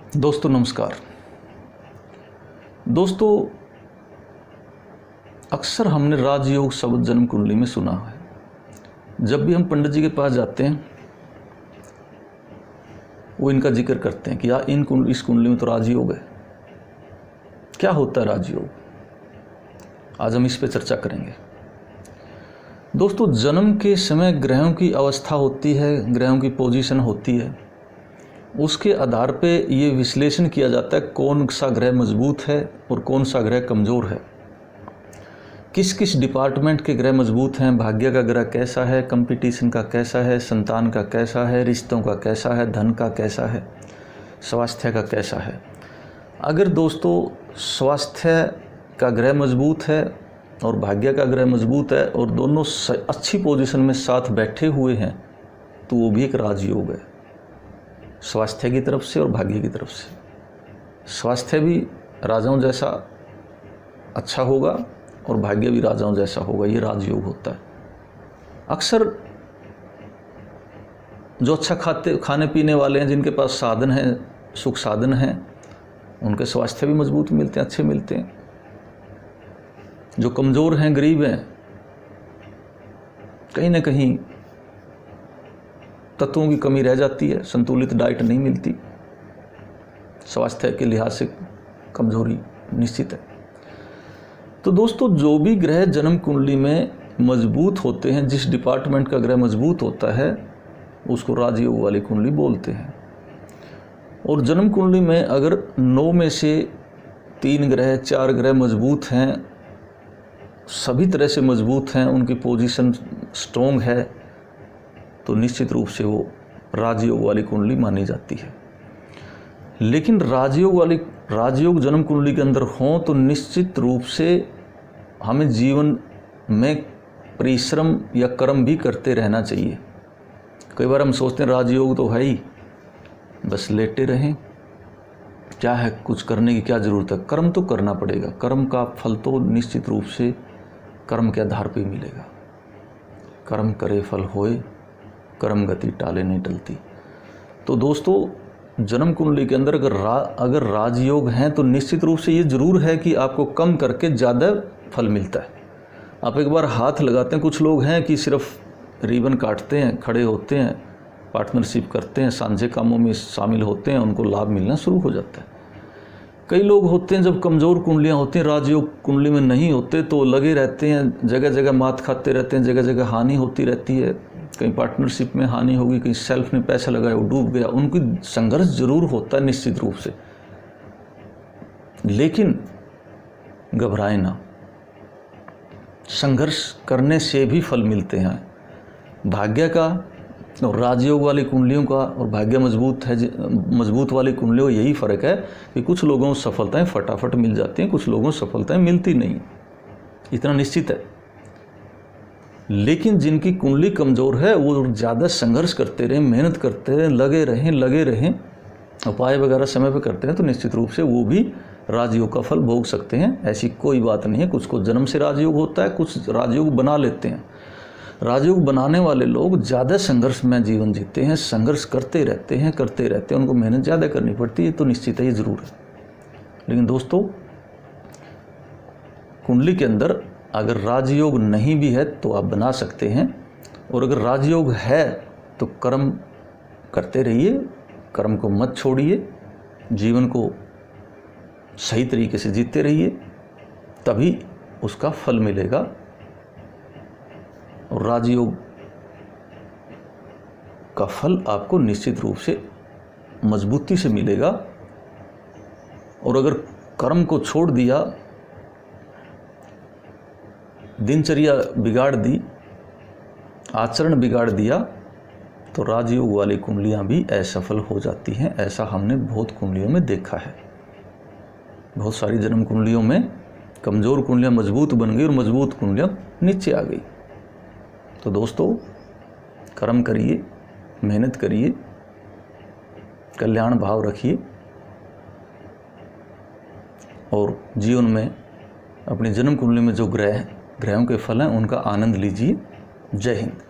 दोस्तों नमस्कार। दोस्तों अक्सर हमने राजयोग शब्द जन्म कुंडली में सुना है। जब भी हम पंडित जी के पास जाते हैं वो इनका जिक्र करते हैं कि यार इस कुंडली में तो राजयोग है। क्या होता है राजयोग? आज हम इस पे चर्चा करेंगे। दोस्तों जन्म के समय ग्रहों की अवस्था होती है, ग्रहों की पोजीशन होती है, उसके आधार पे ये विश्लेषण किया जाता है कौन सा ग्रह मजबूत है और कौन सा ग्रह कमज़ोर है। किस किस डिपार्टमेंट के ग्रह मजबूत हैं, भाग्य का ग्रह कैसा है, कंपटीशन का कैसा है, संतान का कैसा है, रिश्तों का कैसा है, धन का कैसा है, स्वास्थ्य का कैसा है। अगर दोस्तों स्वास्थ्य का ग्रह मजबूत है और भाग्य का ग्रह मजबूत है और दोनों अच्छी पोजीशन में साथ बैठे हुए हैं तो वो भी एक राजयोग है, स्वास्थ्य की तरफ से और भाग्य की तरफ से। स्वास्थ्य भी राजाओं जैसा अच्छा होगा और भाग्य भी राजाओं जैसा होगा, ये राजयोग होता है। अक्सर जो अच्छा खाने पीने वाले हैं, जिनके पास साधन हैं, सुख साधन हैं, उनके स्वास्थ्य भी मजबूत मिलते हैं, अच्छे मिलते हैं। जो कमज़ोर हैं, गरीब हैं, कहीं ना कहीं तत्वों की कमी रह जाती है, संतुलित डाइट नहीं मिलती, स्वास्थ्य के लिहाज से कमजोरी निश्चित है। तो दोस्तों जो भी ग्रह जन्म कुंडली में मजबूत होते हैं, जिस डिपार्टमेंट का ग्रह मजबूत होता है उसको राजयोग वाली कुंडली बोलते हैं। और जन्म कुंडली में अगर 9 में से 3 ग्रह 4 ग्रह मजबूत हैं, सभी तरह से मजबूत हैं, उनकी पोजीशन स्ट्रॉन्ग है, तो निश्चित रूप से वो राजयोग वाली कुंडली मानी जाती है। लेकिन राजयोग जन्म कुंडली के अंदर हों तो निश्चित रूप से हमें जीवन में परिश्रम या कर्म भी करते रहना चाहिए। कई बार हम सोचते हैं राजयोग तो है ही, बस लेटे रहें, क्या है, कुछ करने की क्या ज़रूरत है। कर्म तो करना पड़ेगा, कर्म का फल तो निश्चित रूप से कर्म के आधार पर मिलेगा। कर्म करे फल होए, कर्म गति टाले नहीं टलती। तो दोस्तों जन्म कुंडली के अंदर अगर राजयोग हैं तो निश्चित रूप से ये जरूर है कि आपको कम करके ज़्यादा फल मिलता है। आप एक बार हाथ लगाते हैं, कुछ लोग हैं कि सिर्फ रिबन काटते हैं, खड़े होते हैं, पार्टनरशिप करते हैं, साझे कामों में शामिल होते हैं, उनको लाभ मिलना शुरू हो जाता है। कई लोग होते हैं जब कमज़ोर कुंडलियाँ होती हैं, राजयोग कुंडली में नहीं होते तो लगे रहते हैं, जगह जगह मात खाते रहते हैं, जगह जगह हानि होती रहती है। कहीं पार्टनरशिप में हानि होगी, कहीं सेल्फ ने पैसा लगाया वो डूब गया। उनकी संघर्ष जरूर होता है निश्चित रूप से, लेकिन घबराएं ना, संघर्ष करने से भी फल मिलते हैं। भाग्य का और राजयोग वाली कुंडलियों का और भाग्य मजबूत वाली कुंडलियों यही फ़र्क है कि कुछ लोगों को सफलताएं फटाफट मिल जाती हैं, कुछ लोगों को सफलताएं मिलती नहीं, इतना निश्चित है। लेकिन जिनकी कुंडली कमज़ोर है वो ज़्यादा संघर्ष करते रहें, मेहनत करते रहें, लगे रहें, उपाय वगैरह समय पे करते हैं तो निश्चित रूप से वो भी राजयोग का फल भोग सकते हैं। ऐसी कोई बात नहीं है। कुछ को जन्म से राजयोग होता है, कुछ राजयोग बना लेते हैं। राजयोग बनाने वाले लोग ज़्यादा संघर्ष में जीवन जीते हैं, संघर्ष करते रहते हैं, उनको मेहनत ज़्यादा करनी पड़ती है, तो निश्चित है ये ज़रूर है। लेकिन दोस्तों कुंडली के अंदर अगर राजयोग नहीं भी है तो आप बना सकते हैं, और अगर राजयोग है तो कर्म करते रहिए, कर्म को मत छोड़िए, जीवन को सही तरीके से जीते रहिए, तभी उसका फल मिलेगा। और राजयोग का फल आपको निश्चित रूप से मजबूती से मिलेगा। और अगर कर्म को छोड़ दिया, दिनचर्या बिगाड़ दी, आचरण बिगाड़ दिया, तो राजयोग वाली कुंडलियां भी असफल हो जाती हैं। ऐसा हमने बहुत कुंडलियों में देखा है। बहुत सारी जन्म कुंडलियों में कमज़ोर कुंडलियां मजबूत बन गई और मजबूत कुंडलियां नीचे आ गई। तो दोस्तों कर्म करिए, मेहनत करिए, कल्याण भाव रखिए और जीवन में अपनी जन्म कुंडली में जो ग्रहों के फल हैं उनका आनंद लीजिए। जय हिंद।